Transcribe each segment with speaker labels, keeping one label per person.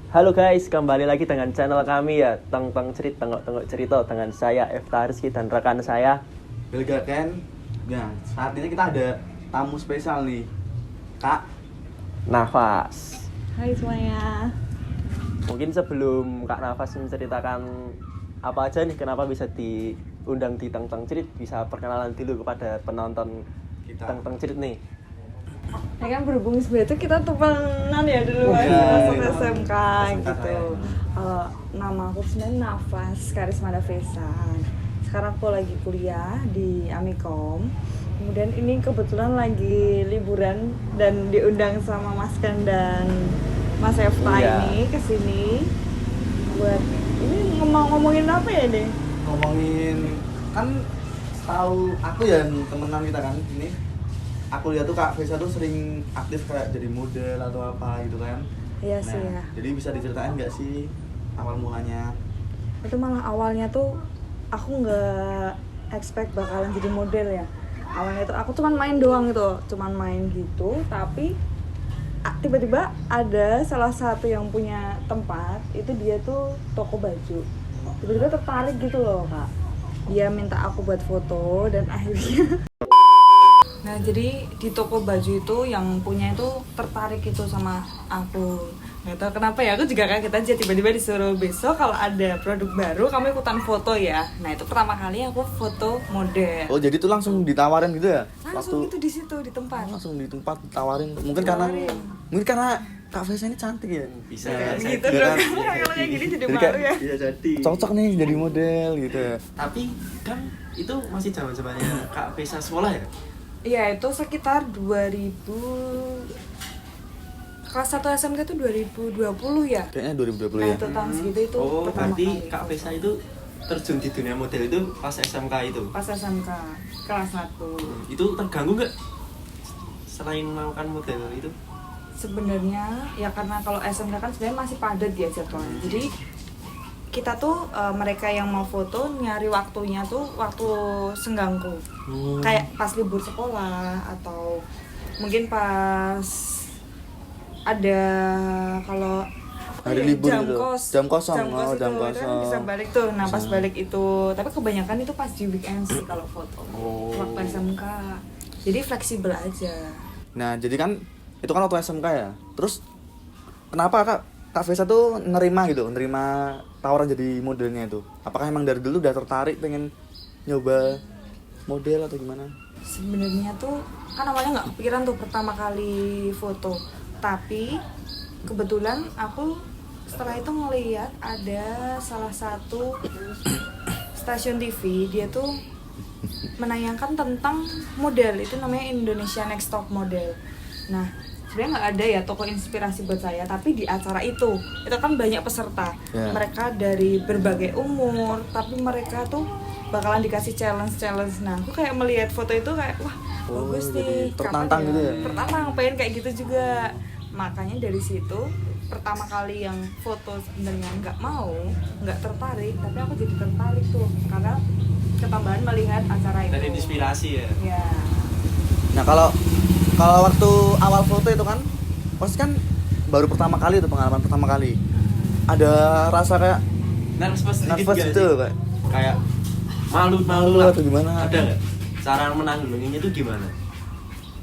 Speaker 1: Halo guys, kembali lagi dengan channel kami ya, Teng Tengok Cerita dengan saya Efta Rizky dan rekan saya
Speaker 2: Belgaken. Nah, saat ini kita ada tamu spesial nih, Kak
Speaker 1: Nafas.
Speaker 3: Hai semuanya.
Speaker 1: Mungkin sebelum Kak Nafas menceritakan apa aja nih, kenapa bisa diundang di Teng Cerit, bisa perkenalan dulu kepada penonton
Speaker 2: kita.
Speaker 1: Teng Cerit nih.
Speaker 3: Ya kan berhubung sebenarnya tuh kita temenan ya dulu
Speaker 2: Iya,
Speaker 3: masuk
Speaker 2: iya.
Speaker 3: SMK gitu.
Speaker 2: saya.
Speaker 3: Nama aku sebenarnya Nafas Karismada Vesan. Sekarang aku lagi kuliah di Amikom. Kemudian ini kebetulan lagi liburan dan diundang sama Mas Ken dan Mas Efta
Speaker 1: Iya.
Speaker 3: ini kesini buat ini ngomongin apa ya deh?
Speaker 2: Ngomongin kan tahu aku ya temenan kita kan ini. Aku lihat tuh Kak Vesa tuh sering aktif kayak jadi model atau apa gitu kan.
Speaker 3: Iya sih ya.
Speaker 2: Jadi bisa diceritain nggak sih awal mulanya?
Speaker 3: Itu malah awalnya tuh aku nggak expect bakalan jadi model ya. Awalnya tuh aku cuman main doang gitu, cuman main gitu, tapi tiba-tiba ada salah satu yang punya tempat, itu dia tuh toko baju. Tiba-tiba tertarik gitu loh Kak. Dia minta aku buat foto dan akhirnya nah jadi di toko baju itu yang punya itu tertarik itu sama aku. Nggak tahu kenapa ya, aku juga kaget aja tiba-tiba disuruh besok kalau ada produk baru kamu ikutan foto ya. Nah itu pertama kali aku foto model.
Speaker 2: Oh, jadi tuh langsung ditawarin gitu ya?
Speaker 3: Langsung itu di situ di tempat.
Speaker 2: Langsung di tempat ditawarin. Mungkin karena Kak Vesa ini cantik ya.
Speaker 1: Bisa
Speaker 3: Gitu
Speaker 2: Iya
Speaker 3: dong.
Speaker 2: kan?
Speaker 3: Kalau kayak gini jadi
Speaker 2: Jadi
Speaker 3: malu
Speaker 2: kayak
Speaker 3: ya.
Speaker 1: Iya jadi.
Speaker 2: Cocok nih jadi model gitu ya.
Speaker 1: Tapi kan itu masih zaman-zamannya Kak Vesa sekolah ya?
Speaker 3: Iya itu sekitar 2000 kelas 1 SMK itu 2020 ya.
Speaker 2: Kayaknya 2020
Speaker 3: Nah
Speaker 2: ya.
Speaker 3: itu tahun segitu itu
Speaker 1: Oh,
Speaker 3: pertama
Speaker 1: berarti
Speaker 3: kali.
Speaker 1: Kak Vesa itu terjun di dunia model itu pas SMK itu.
Speaker 3: Pas SMK kelas 1.
Speaker 1: Itu terganggu nggak selain melakukan model itu?
Speaker 3: Sebenarnya ya karena kalau SMK kan sebenarnya masih padat ya jadwalnya. Jadi kita tuh mereka yang mau foto nyari waktunya tuh waktu senggangku. Kayak pas libur sekolah atau mungkin pas ada kalau
Speaker 2: Hari libur
Speaker 3: jam
Speaker 2: gitu.
Speaker 3: kos
Speaker 2: Jam kosong.
Speaker 3: itu,
Speaker 2: Jam
Speaker 3: itu kan
Speaker 2: kosong.
Speaker 3: bisa balik tuh. Nah pas balik itu, tapi kebanyakan itu pas di weekend sih kalau foto.
Speaker 2: Oh.
Speaker 3: Waktu SMK jadi fleksibel aja.
Speaker 2: Nah, jadi kan itu kan waktu SMK ya. Terus kenapa Kak Vesa tuh nerima tawaran jadi modelnya itu? Apakah emang dari dulu udah tertarik pengen nyoba model atau gimana?
Speaker 3: Sebenarnya tuh kan awalnya nggak kepikiran tuh pertama kali foto, tapi kebetulan aku setelah itu ngeliat ada salah satu stasiun TV, dia tuh menayangkan tentang model, itu namanya Indonesia Next Top Model. Nah sebenarnya nggak ada ya toko inspirasi buat saya, tapi di acara itu kan banyak peserta.
Speaker 2: Yeah.
Speaker 3: Mereka dari berbagai umur, tapi mereka tuh bakalan dikasih challenge. Nah aku kayak melihat foto itu kayak wah bagus
Speaker 2: jadi
Speaker 3: nih,
Speaker 2: tertantang
Speaker 3: kapan
Speaker 2: gitu ya?
Speaker 3: tertantang pengen kayak gitu juga. Makanya dari situ pertama kali yang foto sebenarnya nggak tertarik, tapi aku jadi tertarik tuh karena ketambahan melihat acara itu.
Speaker 1: Dari inspirasi ya.
Speaker 3: Ya.
Speaker 2: Nah, kalau waktu awal foto itu kan pasti kan baru pertama kali itu pengalaman pertama kali. Ada rasa kayak
Speaker 1: Nervous
Speaker 2: nervous gitu
Speaker 1: kayak malu
Speaker 2: malu
Speaker 1: lah.
Speaker 2: atau gimana?
Speaker 1: Ada nggak? Cara menanggulanginya itu gimana?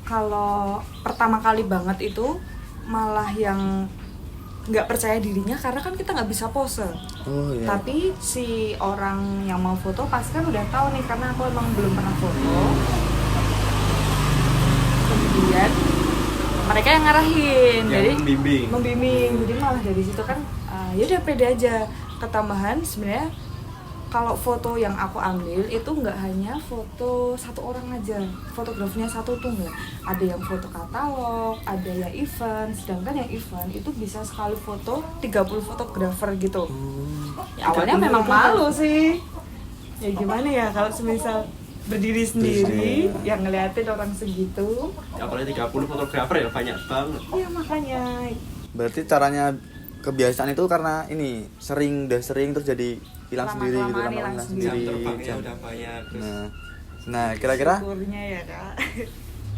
Speaker 3: Kalau pertama kali banget itu malah yang nggak percaya dirinya karena kan kita nggak bisa pose.
Speaker 2: Oh iya.
Speaker 3: Tapi si orang yang mau foto pasti kan udah tahu nih karena aku emang belum pernah foto. Kemudian mereka yang ngarahin,
Speaker 1: Yang
Speaker 3: jadi
Speaker 1: membimbing.
Speaker 3: Jadi malah dari situ kan ya udah pede aja. Ketambahan sebenarnya kalau foto yang aku ambil itu nggak hanya foto satu orang aja, fotografernya satu tuh nggak. Ada yang foto katalog, ada yang event, sedangkan yang event itu bisa sekali foto 30 fotografer gitu. Ya, awalnya
Speaker 1: 30
Speaker 3: memang
Speaker 1: kan?
Speaker 3: malu sih. Ya gimana ya kalau semisal berdiri sendiri yang ngeliatin orang segitu.
Speaker 1: Ya, apalagi 30 fotografer ya banyak banget.
Speaker 3: Iya makanya.
Speaker 2: Berarti caranya kebiasaan itu karena ini udah sering terus jadi hilang sendiri gitu,
Speaker 3: Lama-kelamaan
Speaker 2: lama-lama
Speaker 3: hilang
Speaker 2: hilang
Speaker 1: Jam
Speaker 2: sendiri.
Speaker 1: terbangnya
Speaker 2: Jam.
Speaker 1: udah banyak terus.
Speaker 2: Nah, kira-kira
Speaker 3: Syukurnya ya Kak.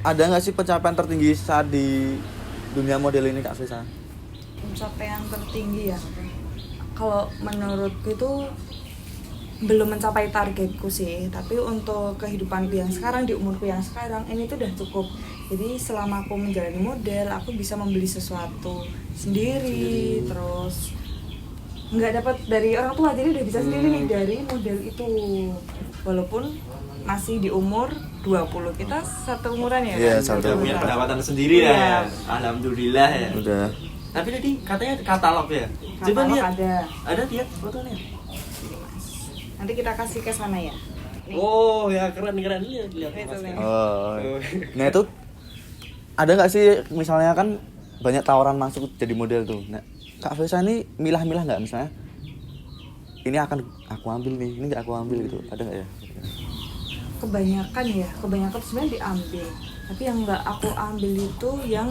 Speaker 2: ada nggak sih pencapaian tertinggi saat di dunia model ini Kak Vesa?
Speaker 3: Pencapaian tertinggi ya, kalau menurutku itu belum mencapai targetku sih, tapi untuk kehidupanku yang sekarang, di umurku yang sekarang ini tuh udah cukup. Jadi selama aku menjalani model, aku bisa membeli sesuatu sendiri. Terus nggak dapat dari orang tua, jadi udah bisa sendiri nih dari model itu. Walaupun masih di umur 20, kita satu umuran ya.
Speaker 2: Iya,
Speaker 3: kan?
Speaker 2: satu
Speaker 1: Udah punya
Speaker 3: 20.
Speaker 1: pendapatan sendiri lah
Speaker 3: Iya.
Speaker 1: ya. Alhamdulillah ya.
Speaker 2: Udah.
Speaker 1: Tapi tadi katanya katalog ya. Coba
Speaker 3: Katalog
Speaker 1: lihat.
Speaker 3: ada.
Speaker 1: Lihat fotonya.
Speaker 3: Nanti kita kasih ke sana ya. Nih.
Speaker 1: Oh ya keren lihat
Speaker 3: Itu
Speaker 1: Mas.
Speaker 3: nih.
Speaker 2: Oh. Nah itu ada nggak sih misalnya kan banyak tawaran masuk jadi model tuh. Nah, Kak Fesa ini milah-milah nggak misalnya? Ini akan aku ambil nih, ini nggak aku ambil gitu. Ada nggak ya?
Speaker 3: Kebanyakan sebenarnya diambil. Tapi yang nggak aku ambil itu yang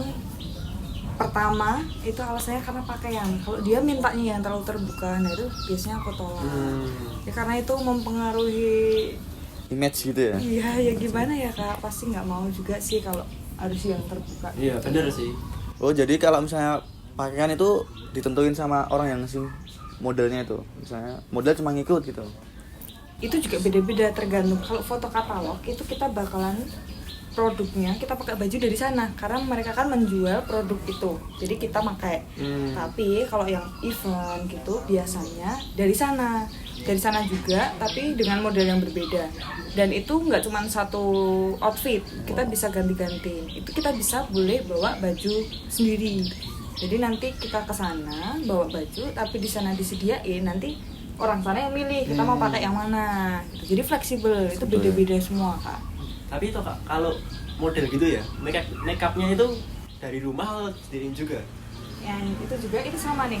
Speaker 3: pertama itu alasannya karena pakaian. Kalau dia mintanya yang terlalu terbuka, nah itu biasanya aku tolak. Ya karena itu mempengaruhi.
Speaker 2: Image gitu ya?
Speaker 3: Iya ya gimana ya Kak, pasti nggak mau juga sih kalau harus yang terbuka.
Speaker 1: Iya bener sih.
Speaker 2: Oh jadi kalau misalnya pakaian itu ditentuin sama orang yang ngasih modelnya itu. Misalnya model cuma ngikut gitu.
Speaker 3: Itu juga beda-beda tergantung. Kalau foto katalog itu kita bakalan produknya kita pakai baju dari sana karena mereka kan menjual produk itu, jadi kita pakai. Tapi kalau yang event gitu biasanya dari sana juga, tapi dengan model yang berbeda. Dan itu nggak cuma satu outfit, kita bisa ganti-gantiin. Itu kita bisa boleh bawa baju sendiri. Jadi nanti kita ke sana bawa baju, tapi di sana disediain, nanti orang sana yang milih kita mau pakai yang mana. Gitu. Jadi fleksibel, itu beda-beda semua Kak.
Speaker 1: Tapi itu Kak, kalau model gitu ya, make upnya itu dari rumah sendiriin juga.
Speaker 3: Yang itu juga itu sama nih.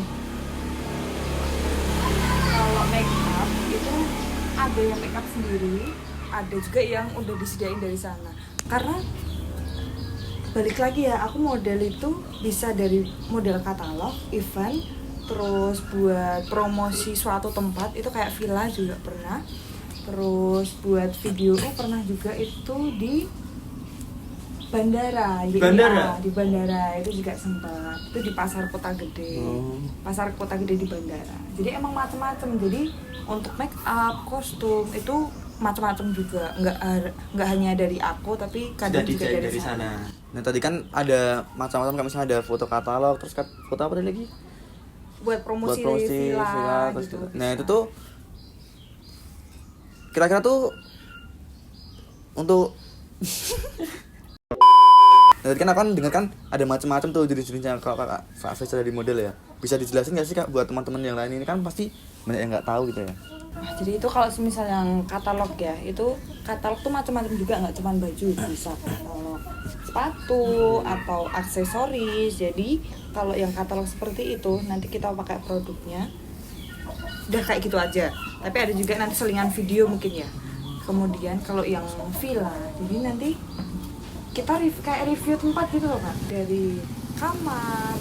Speaker 3: Kalau make up itu ada yang make up sendiri, ada juga yang udah disediain dari sana. Karena balik lagi ya, aku model itu bisa dari model katalog, event, terus buat promosi suatu tempat itu kayak villa juga pernah. Terus buat video pernah juga itu di bandara. Jadi,
Speaker 1: Bandara?
Speaker 3: di bandara itu juga sempat. Itu di pasar Kota Gede. Pasar Kota Gede di bandara. Jadi emang macam-macam. Jadi untuk make up, kostum itu macam-macam juga. Nggak hanya dari aku, tapi kadang
Speaker 1: Sudah
Speaker 3: juga
Speaker 1: dijahit
Speaker 3: dari sana.
Speaker 2: Nah tadi kan ada macam-macam, kayak misalnya ada foto katalog, terus foto apa tadi lagi?
Speaker 3: Buat promosi,
Speaker 2: Buat
Speaker 3: villa
Speaker 2: terus
Speaker 3: gitu.
Speaker 2: nah itu tuh kira-kira tuh untuk nah, tadi kan aku kan dengar kan ada macam-macam tuh jenis-jenisnya. Kalau Kak Fesa dari model ya, bisa dijelasin nggak sih Kak buat teman-teman yang lain? Ini kan pasti banyak yang nggak tahu gitu ya.
Speaker 3: Nah, jadi itu kalau misal yang katalog ya, itu katalog tuh macam-macam juga, nggak cuma baju, bisa katalog sepatu atau aksesoris. Jadi kalau yang katalog seperti itu nanti kita pakai produknya udah kayak gitu aja. Tapi ada juga nanti selingan video mungkin ya. Kemudian kalau yang villa, jadi nanti kita kayak review tempat gitu loh Kak, dari kamar,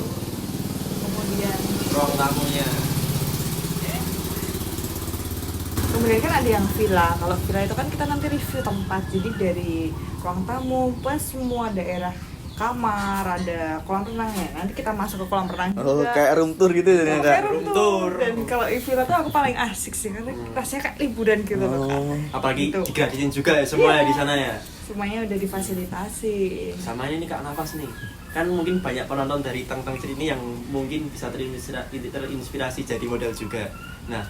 Speaker 3: kemudian
Speaker 1: Ruang tamunya.
Speaker 3: kemudian kan ada yang villa. Kalau villa itu kan kita nanti review tempat, jadi dari ruang tamu plus semua daerah kamar, ada kolam renangnya. Nanti kita masuk ke kolam renang juga.
Speaker 2: Oh kayak room tour gitu ya
Speaker 3: Kayak
Speaker 2: Kak?
Speaker 3: room tour. Dan kalau villa tuh aku paling asik sih karena rasanya kayak liburan gitu loh Kak.
Speaker 1: Apalagi
Speaker 3: Gitu.
Speaker 1: digratisin juga ya semua ya di sana ya.
Speaker 3: Semuanya udah difasilitasi.
Speaker 1: Sama ini Kak Nafas nih. Kan mungkin banyak penonton dari Tang Tang Cerit ini yang mungkin bisa terinspirasi jadi model juga. Nah,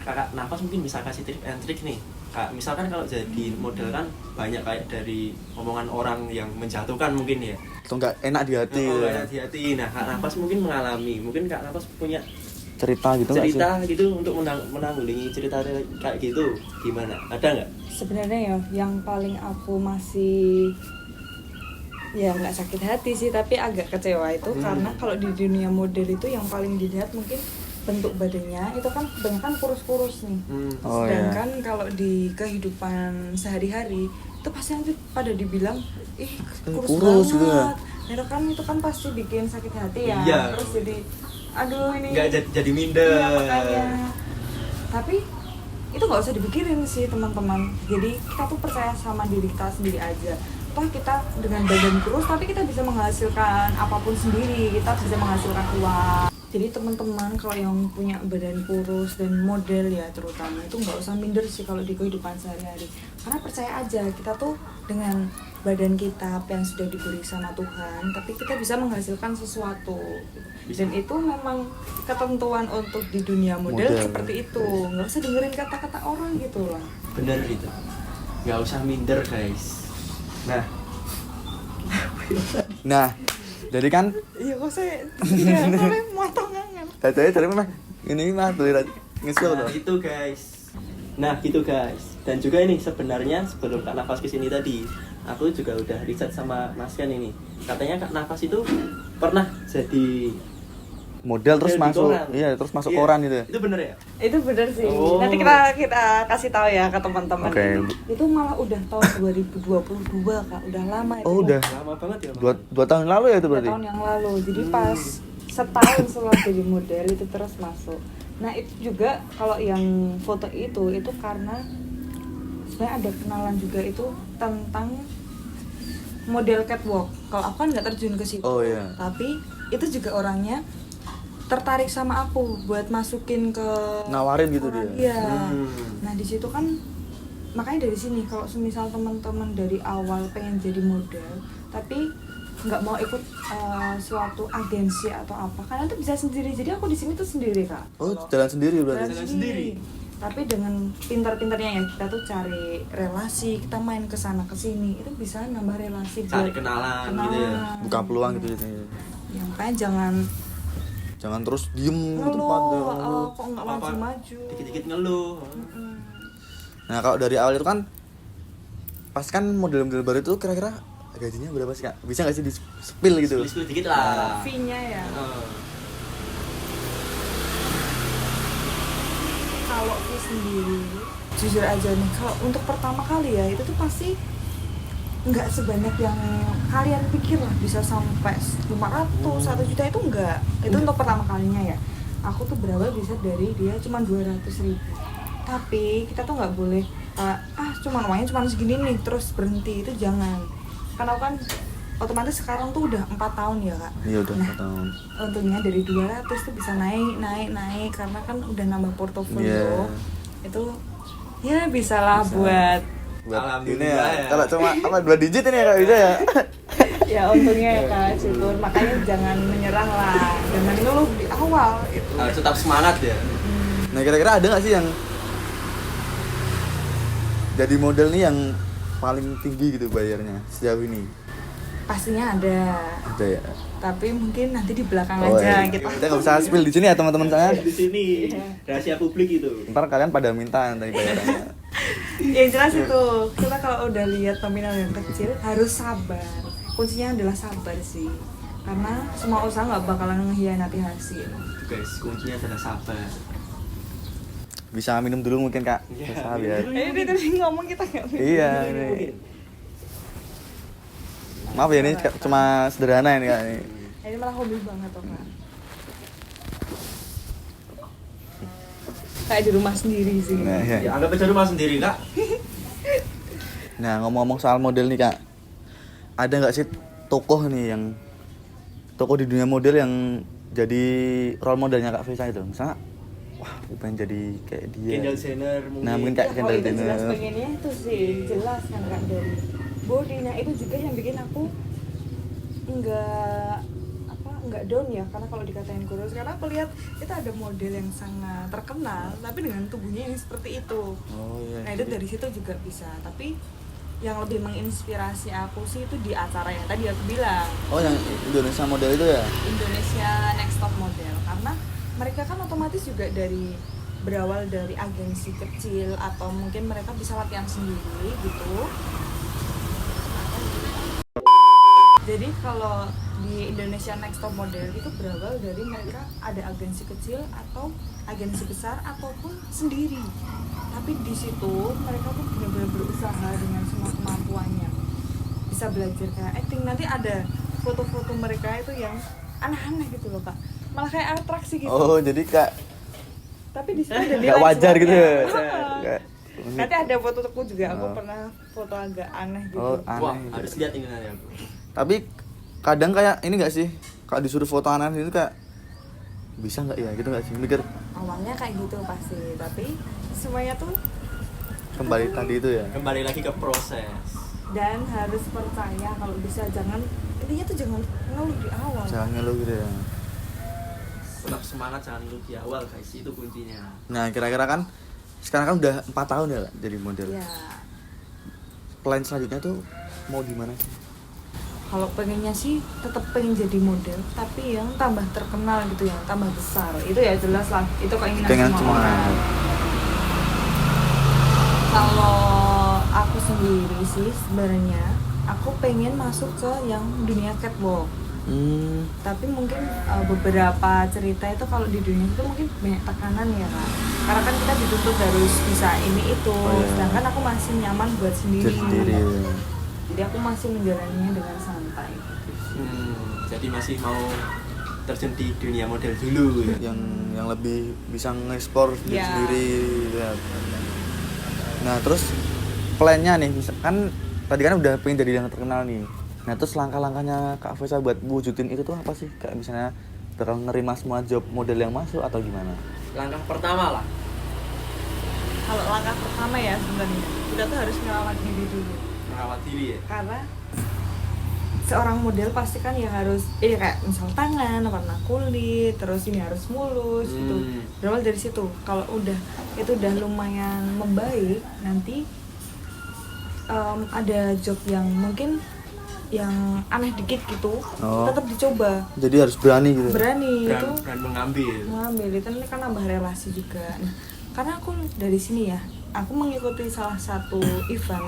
Speaker 1: Kakak Nafas mungkin bisa kasih tip and trick nih. Kak, misalkan kalau jadi model kan banyak kayak dari omongan orang yang menjatuhkan mungkin ya.
Speaker 2: Atau nggak enak di hati
Speaker 1: Oh,
Speaker 2: gitu.
Speaker 1: enak di hati. Nah, Kak Nafas mungkin mengalami. Mungkin Kak Nafas punya
Speaker 2: Cerita gitu nggak sih?
Speaker 1: cerita gitu untuk menanggulangi cerita kayak gitu. Gimana? Ada nggak?
Speaker 3: Sebenarnya ya yang paling aku masih ya nggak sakit hati sih, tapi agak kecewa itu karena kalau di dunia model itu yang paling dilihat mungkin bentuk badannya itu kan kebanyakan kurus-kurus nih.
Speaker 2: Oh, iya.
Speaker 3: Sedangkan kalau di kehidupan sehari-hari itu pasti nanti pada dibilang ih kurus
Speaker 2: Kurus gitu ya.
Speaker 3: banget. Itu kan pasti bikin sakit hati ya.
Speaker 1: Iya.
Speaker 3: Terus jadi aduh ini
Speaker 1: Nggak jadi minder.
Speaker 3: Iya, makanya. Tapi itu nggak usah dipikirin sih teman-teman. Jadi kita tuh percaya sama diri kita sendiri aja. toh kita dengan badan kurus tapi kita bisa menghasilkan apapun sendiri, kita bisa menghasilkan uang. Jadi teman-teman kalau yang punya badan kurus dan model ya terutama itu nggak usah minder sih kalau di kehidupan sehari-hari, karena percaya aja kita tuh dengan badan kita apa yang sudah diberi sama Tuhan, tapi kita bisa menghasilkan sesuatu dan itu memang ketentuan untuk di dunia model seperti itu. Nggak usah dengerin kata-kata orang gitu lah.
Speaker 1: Bener gitu, nggak usah minder guys.
Speaker 2: Nah, jadi kan
Speaker 3: Iya kok saya iya sampai motongan.
Speaker 2: katanya cari mah ini mah tuh ngesul
Speaker 1: Nah,
Speaker 2: tuh.
Speaker 1: itu guys. Nah gitu guys. Dan juga ini sebenarnya sebelum Kak Nafas kesini tadi, aku juga udah riset sama Mas Yan ini. Katanya Kak Nafas itu pernah jadi
Speaker 2: Model terus
Speaker 1: di
Speaker 2: masuk,
Speaker 1: koran.
Speaker 2: iya terus masuk
Speaker 1: Iya,
Speaker 2: koran gitu ya.
Speaker 1: Itu bener ya?
Speaker 3: Itu benar sih.
Speaker 1: Oh.
Speaker 3: Nanti kita kasih tahu ya ke teman-teman.
Speaker 2: Oke.
Speaker 3: Itu malah udah tahun 2022 Kak, udah lama itu.
Speaker 2: Oh udah
Speaker 1: Lama banget ya.
Speaker 2: dua tahun lalu ya itu
Speaker 3: 2
Speaker 2: berarti.
Speaker 3: tahun yang lalu. Jadi pas setahun setelah jadi model itu terus masuk. Nah itu juga kalau yang foto itu karena sebenarnya ada kenalan juga itu tentang model catwalk. Kalau aku kan nggak terjun ke situ.
Speaker 2: Oh, iya.
Speaker 3: Tapi itu juga orangnya tertarik sama aku buat masukin ke
Speaker 2: Nawarin gitu
Speaker 3: koran.
Speaker 2: dia.
Speaker 3: Iya. Nah di situ kan makanya dari sini kalau semisal teman-teman dari awal pengen jadi model tapi nggak mau ikut suatu agensi atau apa, kalian tuh bisa sendiri. Jadi aku di sini tuh sendiri Kak.
Speaker 2: Oh,
Speaker 3: Kalau-
Speaker 2: jalan sendiri berarti.
Speaker 1: Jalan sendiri.
Speaker 3: Tapi dengan pintar-pintarnya ya kita tuh cari relasi, kita main ke sana ke sini itu bisa nambah relasi,
Speaker 1: Cari
Speaker 3: buat
Speaker 1: kenalan gitu ya.
Speaker 2: Buka peluang gitu gitu.
Speaker 3: Yang makanya jangan
Speaker 2: Terus diem di
Speaker 3: ngeluh,
Speaker 2: tempat doang.
Speaker 3: kok nggak
Speaker 1: Apa-apa,
Speaker 3: maju-maju.
Speaker 1: Dikit-dikit ngeluh.
Speaker 2: Nah, kalau dari awal itu kan pas kan model-model baru itu kira-kira gajinya berapa sih, Kak? Bisa nggak sih di-spill gitu?
Speaker 1: Tulis dikit lah.
Speaker 3: Fee-nya ya.
Speaker 1: Oh.
Speaker 3: Kalau fee sendiri, jujur aja nih, kalau untuk pertama kali ya itu tuh pasti nggak sebanyak yang kalian pikir lah, bisa sampai 500, 1 juta itu enggak. Itu untuk pertama kalinya ya. Aku tuh berawal bisa dari dia cuma 200.000. Tapi kita tuh nggak boleh cuman uangnya cuma segini nih terus berhenti, itu jangan. Karena aku kan otomatis sekarang tuh udah 4 tahun ya Kak.
Speaker 2: Iya udah
Speaker 3: Nah,
Speaker 2: 4 tahun.
Speaker 3: untungnya dari 200 tuh bisa naik karena kan udah nambah portofolio.
Speaker 2: Iya.
Speaker 3: Itu ya bisalah buat
Speaker 2: Buat ini
Speaker 1: Alhamdulillah
Speaker 2: ya.
Speaker 1: ya.
Speaker 2: Kalau cuma 2 digit ini ya Kak bisa ya.
Speaker 3: ya untungnya ya Kak situ. Makanya jangan menyerah lah, jangan ngeluh di awal itu.
Speaker 1: Harus tetap semangat ya.
Speaker 2: Nah, kira-kira ada nggak sih yang jadi model nih yang paling tinggi gitu bayarnya sejauh ini?
Speaker 3: Pastinya ada,
Speaker 2: Ada ya.
Speaker 3: tapi mungkin nanti di belakang
Speaker 2: Oh,
Speaker 3: aja
Speaker 2: iya.
Speaker 3: gitu.
Speaker 2: Kita nggak bisa spill di sini ya teman-teman saya.
Speaker 1: Di sini rahasia publik itu.
Speaker 2: Ntar kalian pada minta nanti bayarannya.
Speaker 3: Yang jelas itu kita kalau udah lihat nominal yang kecil harus sabar. Kuncinya adalah sabar sih, karena semua usaha nggak bakalan mengkhianati hasil.
Speaker 1: Guys, kuncinya adalah sabar.
Speaker 2: Bisa minum dulu mungkin Kak.
Speaker 1: Iya.
Speaker 2: Bisa biar.
Speaker 3: Ini tadi ngomong kita nggak
Speaker 2: Iya. Nih. Maaf ya ini cuma sederhana ini Kak. Ini.
Speaker 3: Ini malah hobi banget tuh Kak. Kayak di rumah sendiri sih.
Speaker 2: Nah,
Speaker 1: Ya
Speaker 2: ya.
Speaker 1: anggap aja rumah sendiri Kak.
Speaker 2: Nah, ngomong-ngomong soal model nih Kak. Ada nggak sih tokoh nih yang tokoh di dunia model yang jadi role modelnya Kak Vesa itu? Misalnya wah, aku pengen jadi kayak dia.
Speaker 1: Kendall Jenner mungkin.
Speaker 2: Nah, mungkin
Speaker 3: Ya,
Speaker 2: kayak
Speaker 3: kalau
Speaker 2: Kendall
Speaker 3: itu jelas
Speaker 2: Jenner.
Speaker 3: pengennya itu sih jelas kan Kak, dari bodinya itu juga yang bikin aku nggak down ya, karena kalau dikatain kurus, karena aku lihat itu ada model yang sangat terkenal tapi dengan tubuhnya yang seperti itu.
Speaker 2: Oh iya.
Speaker 3: Nah itu dari situ juga bisa, tapi yang lebih menginspirasi aku sih itu di acara yang tadi aku bilang,
Speaker 2: Oh, yang Indonesia model itu ya?
Speaker 3: Indonesia Next Top Model, karena mereka kan otomatis juga berawal dari agensi kecil atau mungkin mereka bisa latihan sendiri gitu. Jadi kalau di Indonesia Next Top Model itu berawal dari mereka ada agensi kecil atau agensi besar ataupun sendiri. Tapi di situ mereka tuh benar-benar berusaha dengan semua kemampuannya. Bisa belajar kayak acting, nanti ada foto-foto mereka itu yang aneh-aneh gitu loh Kak. Malah kayak atraksi gitu.
Speaker 2: Oh, jadi Kak
Speaker 3: Tapi di situ ada
Speaker 2: nggak wajar gitu ya?
Speaker 3: Heeh.
Speaker 2: Kayak
Speaker 3: Nanti ada fotoku juga, aku
Speaker 2: Oh.
Speaker 3: pernah foto agak aneh gitu.
Speaker 2: Oh,
Speaker 1: Wah,
Speaker 2: aneh.
Speaker 1: harus lihat ini nanti aku.
Speaker 2: Tapi kadang kayak ini gak sih? Kalau disuruh foto aneh itu kayak bisa nggak ya gitu nggak sih? Mikir
Speaker 3: Awalnya kayak gitu pasti, tapi semuanya tuh
Speaker 2: kembali tadi itu ya.
Speaker 1: Kembali lagi ke proses.
Speaker 3: dan harus percaya kalau bisa, jangan intinya tuh jangan ngeluh di awal.
Speaker 2: Jangan ngeluh gitu ya.
Speaker 1: Tetap semangat, jangan dulu di awal guys, itu kuncinya.
Speaker 2: Nah, kira-kira kan sekarang kan udah 4 tahun ya Kak, jadi model.
Speaker 3: Ya,
Speaker 2: Plan selanjutnya tuh mau di mana sih?
Speaker 3: kalau pengennya sih tetap pengen jadi model, tapi yang tambah terkenal gitu, yang tambah besar. Itu ya jelas lah, itu keinginan
Speaker 2: Keinginan
Speaker 3: semua
Speaker 2: semua.
Speaker 3: orang. Kalau aku sendiri sih sebenarnya aku pengen masuk ke yang dunia catwalk. Tapi mungkin beberapa cerita itu kalau di dunia itu mungkin banyak tekanan ya kan, karena kan kita dituntut harus bisa ini itu.
Speaker 2: Oh, iya.
Speaker 3: Sedangkan aku masih nyaman buat sendiri.
Speaker 2: Jadi sendiri.
Speaker 3: Jadi aku masih menjalaninya dengan santai.
Speaker 1: Jadi masih mau terjun di dunia model dulu ya.
Speaker 2: Yang lebih bisa nge-explore diri
Speaker 3: Ya.
Speaker 2: sendiri gitu ya. Nah, terus plannya nih, misalkan tadi kan udah pengen jadi yang terkenal nih. Nah, terus langkah-langkahnya Kak Fesa buat wujudin itu tuh apa sih? Kayak misalnya bakal nerima semua job model yang masuk atau gimana?
Speaker 1: Langkah pertama lah.
Speaker 3: Kalau langkah pertama ya sebenarnya kita tuh harus merawat diri dulu,
Speaker 1: Merawat diri ya.
Speaker 3: karena seorang model pasti kan ya harus kayak misal tangan, warna kulit, terus ini harus mulus gitu. Berawal dari situ. Kalau itu udah lumayan membaik, nanti ada job yang mungkin yang aneh dikit gitu,
Speaker 2: Oh.
Speaker 3: tetap dicoba.
Speaker 2: Jadi harus berani gitu.
Speaker 3: Berani itu
Speaker 1: Dan mengambil.
Speaker 3: itu ini kan nambah relasi juga. Nah, karena aku dari sini ya, aku mengikuti salah satu event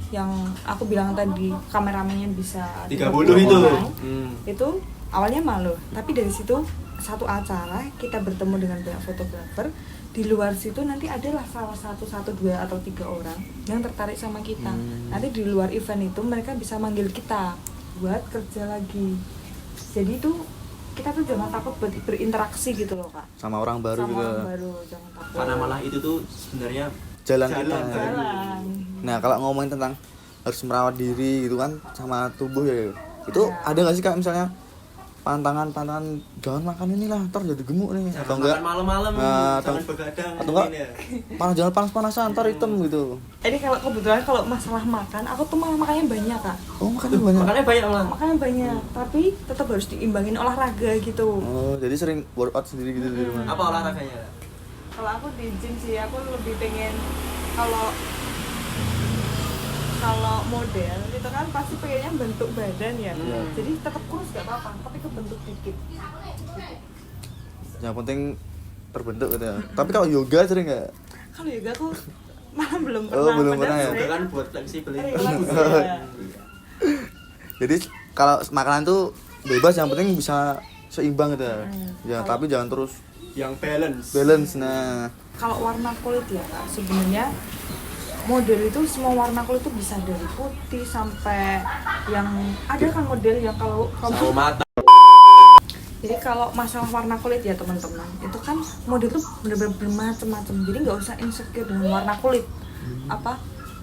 Speaker 3: yang aku bilang tadi kameramennya bisa
Speaker 1: 30 itu.
Speaker 3: orang.
Speaker 1: Hmm.
Speaker 3: Itu awalnya malu, tapi dari situ satu acara kita bertemu dengan banyak fotografer. Di luar situ nanti adalah salah satu, dua atau 3 orang yang tertarik sama kita. Nanti di luar event itu mereka bisa manggil kita buat kerja lagi. Jadi itu kita tuh jangan takut buat berinteraksi gitu loh Kak.
Speaker 2: Sama orang baru
Speaker 3: Sama
Speaker 2: gitu.
Speaker 3: orang baru, jangan takut.
Speaker 1: Karena malah itu tuh sebenarnya
Speaker 2: Jalan
Speaker 1: Jalan
Speaker 2: kita.
Speaker 1: baru.
Speaker 3: Jalan.
Speaker 2: Nah, kalau ngomongin tentang harus merawat diri gitu kan sama tubuh ya. Itu
Speaker 3: Ya.
Speaker 2: ada nggak sih Kak misalnya pantangan jangan makan inilah ntar jadi gemuk nih
Speaker 1: jangan
Speaker 2: atau enggak
Speaker 1: makan malam-malam,
Speaker 2: Nah,
Speaker 1: jangan
Speaker 2: atau-
Speaker 1: begadang
Speaker 2: atau enggak
Speaker 1: mungkin ya.
Speaker 2: jangan panas-panasan ntar hitam gitu.
Speaker 3: Ini kalau kebetulan kalau masalah makan, aku tuh malah makannya banyak Kak.
Speaker 2: Oh, makannya banyak.
Speaker 1: Makanya banyak malah.
Speaker 3: Makannya banyak, tapi tetap harus diimbangin olahraga gitu.
Speaker 2: Oh, jadi sering workout sendiri gitu di rumah.
Speaker 1: Apa olahraganya?
Speaker 3: Kalau aku di gym sih, aku lebih pengen kalau model itu kan pasti pengennya bentuk badan ya. Jadi tetap kurus gak apa-apa, tapi kebentuk dikit.
Speaker 2: Yang penting terbentuk gitu ya. Tapi kalau yoga sering nggak?
Speaker 3: Kalau yoga aku malah belum
Speaker 2: Oh,
Speaker 3: pernah.
Speaker 2: belum
Speaker 3: padahal
Speaker 2: pernah ya?
Speaker 1: Yoga
Speaker 3: sebenarnya
Speaker 1: kan buat fleksibel.
Speaker 3: relax ya.
Speaker 2: Jadi kalau makanan tuh bebas, yang penting bisa seimbang gitu ya. Ya, tapi jangan terus
Speaker 1: Yang balance.
Speaker 2: balance. Nah,
Speaker 3: Kalau warna kulit ya Kak, sebenarnya model itu semua warna kulit itu bisa dari putih sampai yang ada kan model yang kalau
Speaker 1: Sawo mata.
Speaker 3: jadi kalau masalah warna kulit ya teman-teman, itu kan model tuh bener-bener bermacam-macam. Jadi nggak usah insecure dengan warna kulit.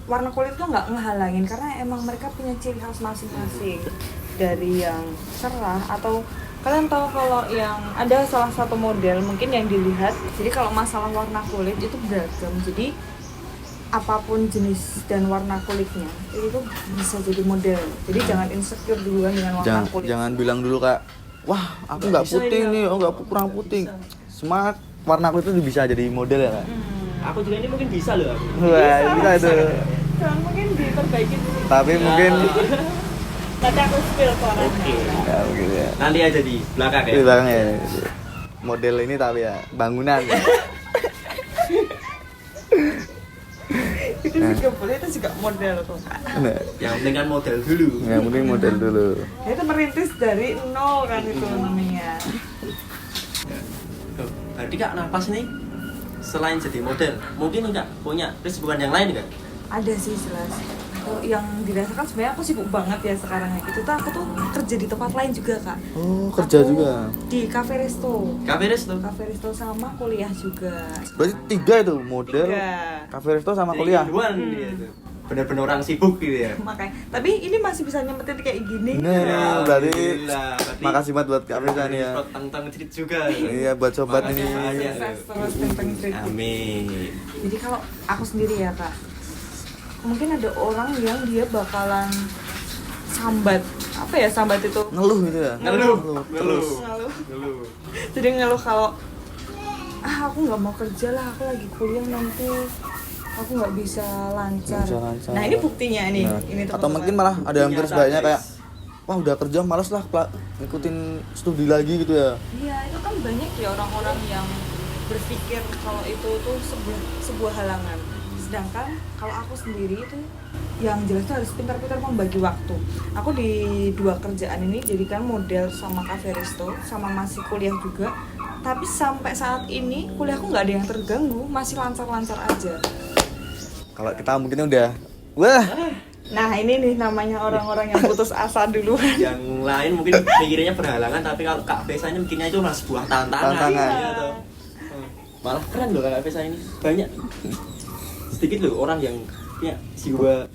Speaker 3: Warna kulit tuh nggak ngehalangin, karena emang mereka punya ciri khas masing-masing. Dari yang cerah atau kalian tahu kalau yang ada salah satu model mungkin yang dilihat. Jadi kalau masalah warna kulit itu beragam. Jadi apapun jenis dan warna kulitnya itu bisa jadi model. Jadi jangan insecure duluan dengan warna kulit.
Speaker 2: jangan bilang dulu Kak, wah aku nggak
Speaker 3: Bisa
Speaker 2: putih
Speaker 3: ini,
Speaker 2: nih, oh nggak kurang putih. Semua warna kulit itu bisa jadi model ya Kak.
Speaker 1: Aku juga ini mungkin bisa loh.
Speaker 2: Wah, bisa itu.
Speaker 3: Cuman mungkin diperbaiki dulu.
Speaker 2: Tapi mungkin
Speaker 3: Nanti aku spill ke orangnya.
Speaker 1: Oke.
Speaker 2: ya begitu ya.
Speaker 1: Nanti aja di belakang ya.
Speaker 2: Di belakang ya. Model ini tapi ya bangunan. Ya.
Speaker 3: Itu juga boleh, itu juga model kok Kak.
Speaker 2: Nah,
Speaker 1: Yang penting kan model dulu.
Speaker 2: yang penting model dulu.
Speaker 3: Ya, itu merintis dari nol kan itu namanya.
Speaker 1: Tuh, berarti Kak Napas nih selain jadi model, mungkin enggak punya kesibukan yang lain enggak?
Speaker 3: Ada sih jelas. Kalau yang dirasakan sebenarnya aku sibuk banget ya sekarang ya. Itu tuh aku tuh kerja di tempat lain juga kak.
Speaker 2: Oh, kerja
Speaker 3: Aku
Speaker 2: juga.
Speaker 3: di cafe resto.
Speaker 1: Kafe
Speaker 3: Resto sama kuliah juga.
Speaker 2: Berarti 3 itu model,
Speaker 3: 3.
Speaker 2: cafe resto sama kuliah.
Speaker 1: Dia tuh. Bener-bener orang sibuk gitu ya.
Speaker 3: Makanya, tapi ini masih bisa nyempetin kayak gini.
Speaker 2: Nah, berarti
Speaker 1: Berarti
Speaker 2: makasih banget buat Kak Frisa nih ya.
Speaker 1: Tentang cerit juga.
Speaker 2: Iya, buat sobat
Speaker 1: Makasih
Speaker 2: ini.
Speaker 1: banyak.
Speaker 3: Sukses terus tentang cerita.
Speaker 1: Amin.
Speaker 3: Jadi kalau aku sendiri ya kak, mungkin ada orang yang dia bakalan sambat. Apa ya sambat itu?
Speaker 2: Ngeluh gitu ya.
Speaker 1: Ngeluh.
Speaker 3: Ngeluh. Jadi ngeluh kalau aku nggak mau kerja lah, aku lagi kuliah nanti aku nggak bisa lancar.
Speaker 2: Nggak bisa lancar.
Speaker 3: Nah ini buktinya nih.
Speaker 2: Nah,
Speaker 3: Ini
Speaker 2: atau mungkin malah ada hampir
Speaker 1: Nyata,
Speaker 2: sebaiknya
Speaker 1: guys.
Speaker 2: kayak wah udah kerja males lah ngikutin studi lagi gitu ya.
Speaker 3: Iya itu kan banyak ya orang-orang yang berpikir kalau itu tuh sebuah halangan. Sedangkan kalau aku sendiri itu yang jelas tuh harus pintar-pintar membagi waktu. Aku di 2 kerjaan ini jadikan model sama cafe resto sama masih kuliah juga. Tapi sampai saat ini kuliahku nggak ada yang terganggu, masih lancar-lancar aja.
Speaker 2: Kalau kita mungkin udah wah
Speaker 3: Nah ini nih namanya orang-orang yang putus asa duluan.
Speaker 1: Yang lain mungkin mikirnya berhalangan, tapi kalau Kak Vesa ini mikirnya itu malah sebuah tantangan.
Speaker 2: Tantangan.
Speaker 1: Iya, toh. Malah keren loh Kak Vesa ini. Banyak sedikit loh orang yang punya
Speaker 2: jiwa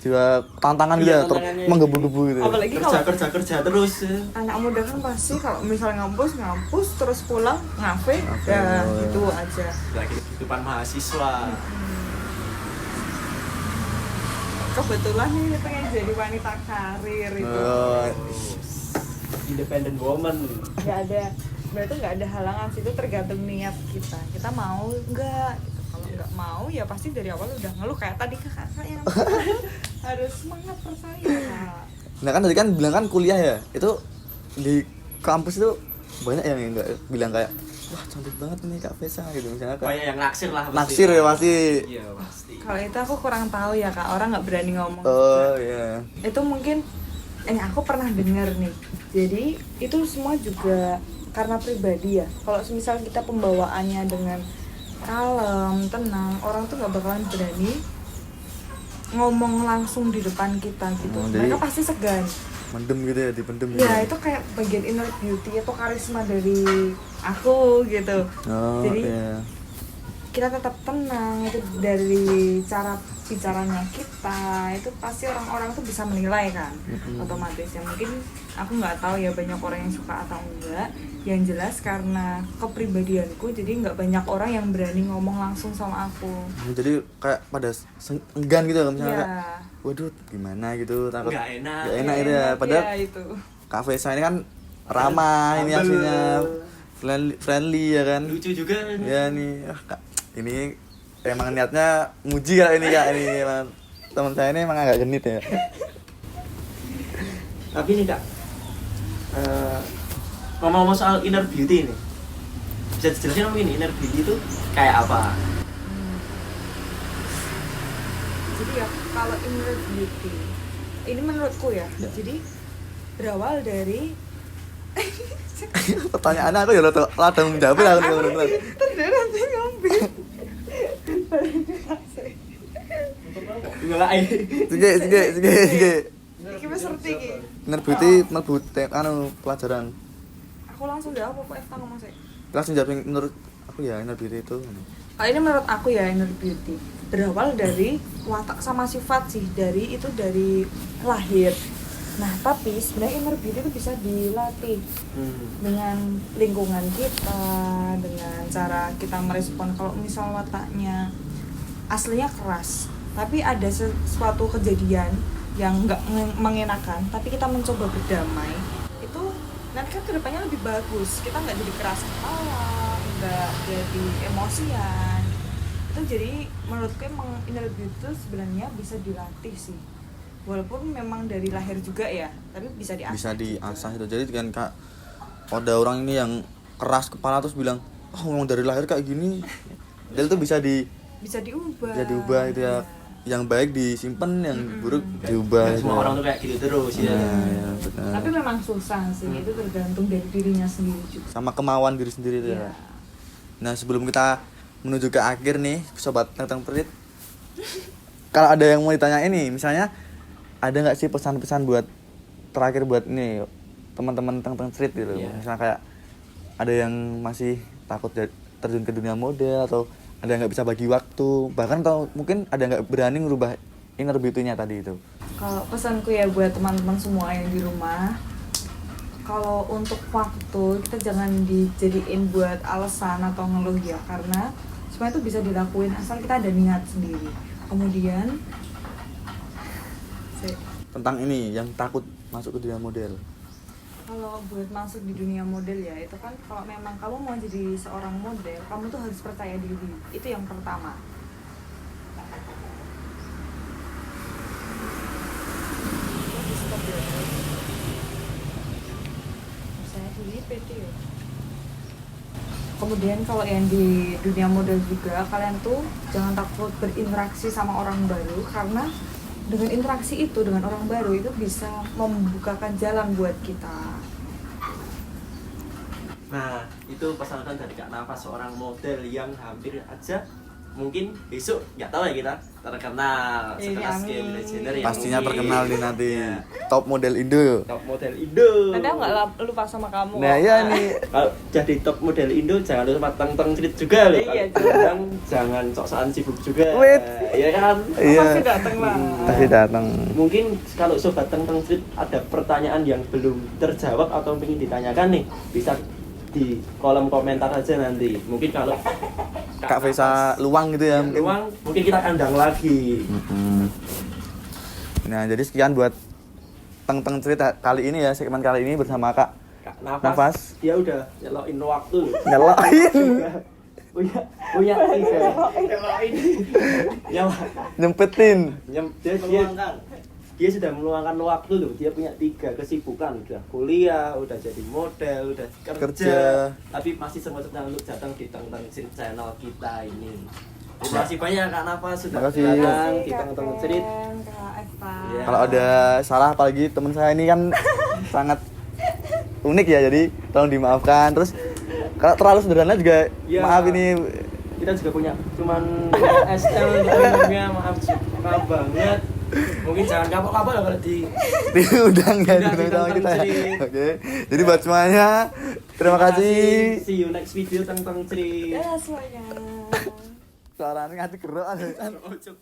Speaker 2: tantangan gitu
Speaker 1: Iya,
Speaker 2: ya,
Speaker 1: tantangannya.
Speaker 2: menggebu-gebu gitu. ya.
Speaker 3: Apalagi kalau
Speaker 1: kerja terus.
Speaker 3: anak muda kan pasti kalau misalnya ngampus terus pulang ngafe
Speaker 2: Ngafe,
Speaker 3: ya
Speaker 2: oh,
Speaker 3: gitu aja.
Speaker 1: Lagi kehidupan mahasiswa.
Speaker 3: Kebetulan nih pengen jadi wanita karir itu.
Speaker 2: Oh,
Speaker 1: Independent woman.
Speaker 3: Nggak ada, berarti nggak ada halangan sih, itu tergantung niat kita mau nggak gitu. Kalau nggak mau ya pasti dari awal udah ngeluh kayak tadi kakak saya harus semangat percaya Kak.
Speaker 2: nah kan tadi kan bilang kan kuliah ya, itu di kampus itu banyak yang enggak bilang kayak wah cantik banget nih Kak Vesa gitu misalnya kan.
Speaker 1: Kayak yang naksir lah. pasti.
Speaker 2: Naksir ya pasti.
Speaker 1: Iya pasti.
Speaker 3: Kalau itu aku kurang tahu ya kak, orang nggak berani ngomong.
Speaker 2: Oh iya.
Speaker 3: Itu mungkin aku pernah dengar nih. Jadi itu semua juga karena pribadi ya. Kalau misal kita pembawaannya dengan kalem, tenang, orang tuh nggak bakalan berani ngomong langsung di depan kita gitu.
Speaker 2: Oh, jadi-
Speaker 3: Mereka pasti segan.
Speaker 2: Mendem gitu ya, dipendem gitu.
Speaker 3: Ya itu kayak bagian inner beauty atau karisma dari aku gitu.
Speaker 2: Oh
Speaker 3: Jadi
Speaker 2: iya.
Speaker 3: kita tetap tenang, itu dari cara bicaranya kita itu pasti orang-orang tuh bisa menilai kan. Otomatis ya mungkin aku nggak tahu ya banyak orang yang suka atau enggak, yang jelas karena kepribadianku jadi nggak banyak orang yang berani ngomong langsung sama aku.
Speaker 2: Jadi kayak pada enggan gitu misalnya
Speaker 3: Ya,
Speaker 2: kayak, waduh gimana gitu, takut
Speaker 1: Nggak enak.
Speaker 2: nggak enak gitu ya. Padahal
Speaker 3: ya, itu.
Speaker 2: Kak Vesa ini kan ramah, ini
Speaker 1: Humble.
Speaker 2: aslinya friendly ya kan.
Speaker 1: Lucu juga.
Speaker 2: Ya nih, Kak, ini emang niatnya muji kak ini kak, ini emang teman saya ini emang agak genit ya.
Speaker 1: Tapi nih Kak, ngomong-ngomong soal inner beauty ini, bisa dijelasin mungkin inner beauty itu kayak apa?
Speaker 3: Jadi ya kalau inner beauty ini menurutku ya,
Speaker 2: Ya.
Speaker 3: jadi berawal dari
Speaker 2: Pertanyaannya aku ya ladang menjawab lah aku bener-bener.
Speaker 3: terus nanti ngambil
Speaker 1: Enggak
Speaker 2: Sige.
Speaker 3: iki wis ngerti iki.
Speaker 2: Inner beauty mlebu anu pelajaran.
Speaker 3: Aku langsung jawab apa Eva ngomong sih.
Speaker 2: Langsung jawab yang menurut aku ya inner beauty itu.
Speaker 3: Kalau ini menurut aku ya inner beauty berawal dari watak sama sifat sih, dari lahir. Nah tapi sebenarnya inner beauty itu bisa dilatih dengan lingkungan kita, dengan cara kita merespon. Kalau misal wataknya aslinya keras, tapi ada sesuatu kejadian yang nggak mengenakan, tapi kita mencoba berdamai, itu nanti kan kedepannya lebih bagus. Kita nggak jadi keras kepala, nggak jadi emosian. Itu jadi menurutku emang inner beauty itu sebenarnya bisa dilatih sih. Walaupun memang dari lahir juga ya, tapi bisa diasah.
Speaker 2: Bisa
Speaker 3: juga.
Speaker 2: diasah itu. Jadi kan kak, ada orang ini yang keras kepala terus bilang, oh memang dari lahir kayak gini. Jadi itu bisa
Speaker 3: diubah.
Speaker 2: bisa diubah itu ya. Yang baik disimpan, yang buruk diubah.
Speaker 1: Semua orang tuh kayak gitu terus ya.
Speaker 2: Ya, benar.
Speaker 3: Tapi memang susah sih, itu tergantung dari dirinya sendiri juga.
Speaker 2: Sama kemauan diri sendiri itu ya.
Speaker 3: Iya.
Speaker 2: Nah sebelum kita menuju ke akhir nih sobat tentang perit, kalau ada yang mau ditanya ini misalnya ada nggak sih pesan-pesan buat terakhir buat nih teman-teman tentang street gitu?
Speaker 1: Iya.
Speaker 2: Misalnya kayak ada yang masih takut terjun ke dunia model, atau ada yang nggak bisa bagi waktu, bahkan atau mungkin ada yang nggak berani ngerubah inner beauty-nya tadi itu.
Speaker 3: Kalau pesanku ya buat teman-teman semua yang di rumah, kalau untuk waktu kita jangan dijadiin buat alasan atau ngeluh ya, karena semua itu bisa dilakuin asal kita ada niat sendiri. Kemudian
Speaker 2: Tentang ini yang takut masuk ke dunia model.
Speaker 3: kalau buat masuk di dunia model ya, itu kan kalau memang kamu mau jadi seorang model, kamu tuh harus percaya diri. Itu yang pertama. Percaya diri, pede ya. Kemudian kalau yang di dunia model juga, kalian tuh jangan takut berinteraksi sama orang baru, karena dengan interaksi itu dengan orang baru itu bisa membukakan jalan buat kita.
Speaker 1: Nah, itu pesan dari Kak Nafas, seorang model yang hampir aja mungkin besok nggak tahu ya kita terkenal sekelas
Speaker 3: amin.
Speaker 1: Game Legender ya.
Speaker 2: Pastinya
Speaker 1: mungkin.
Speaker 2: terkenal di nanti
Speaker 1: Ya,
Speaker 2: top model Indo.
Speaker 1: top model Indo.
Speaker 3: Nanti aku nggak lupa sama kamu.
Speaker 2: Nah ya nih,
Speaker 1: Kalau jadi top model Indo jangan lupa teng cerit juga loh.
Speaker 3: Iya,
Speaker 1: Kadang jangan sok-sokan sibuk juga.
Speaker 2: Wait.
Speaker 1: Iya kan?
Speaker 2: iya
Speaker 3: Pasti dateng lah.
Speaker 2: pasti datang.
Speaker 1: Mungkin kalau sobat teng cerit ada pertanyaan yang belum terjawab atau ingin ditanyakan nih, bisa di kolom komentar aja nanti. Mungkin kalau
Speaker 2: Kak Vesa luang gitu ya, mungkin.
Speaker 1: luang, mungkin kita kandang lagi.
Speaker 2: Nah jadi sekian buat teng cerita kali ini ya, segmen kali ini bersama Kak
Speaker 1: Kak
Speaker 2: Nafas.
Speaker 1: Nafas, dia udah nyelokin waktu loh.
Speaker 2: Nyelain
Speaker 1: punya tiga nyelokin
Speaker 2: nyempetin.
Speaker 1: Dia sudah meluangkan waktu loh. Dia punya 3 kesibukan, udah kuliah, udah jadi model, udah kerja. Tapi masih sempatnya untuk datang di Teng Cerit channel kita ini. Terima kasih banyak Kak Nafas sudah
Speaker 2: Makasih.
Speaker 1: datang di Teng Cerit.
Speaker 3: Kak Eva.
Speaker 1: Iya.
Speaker 2: Kalau ada salah, apalagi teman saya ini kan sangat unik ya, jadi tolong dimaafkan. Terus kalau terlalu sederhana juga
Speaker 1: Iya.
Speaker 2: maaf ini.
Speaker 1: Kita juga punya SL umumnya, maaf banget. Mungkin jangan kapok-kapok lah kalau
Speaker 2: Diundang ya
Speaker 1: Udah,
Speaker 2: diundang sama
Speaker 1: di
Speaker 2: kita ya.
Speaker 1: Teng Cerit.
Speaker 2: Oke. Jadi buat semuanya terima kasih.
Speaker 1: See you next video Teng Cerit.
Speaker 3: Ya semuanya.
Speaker 2: Suaranya ngasih gerok.
Speaker 1: Oh, cuk.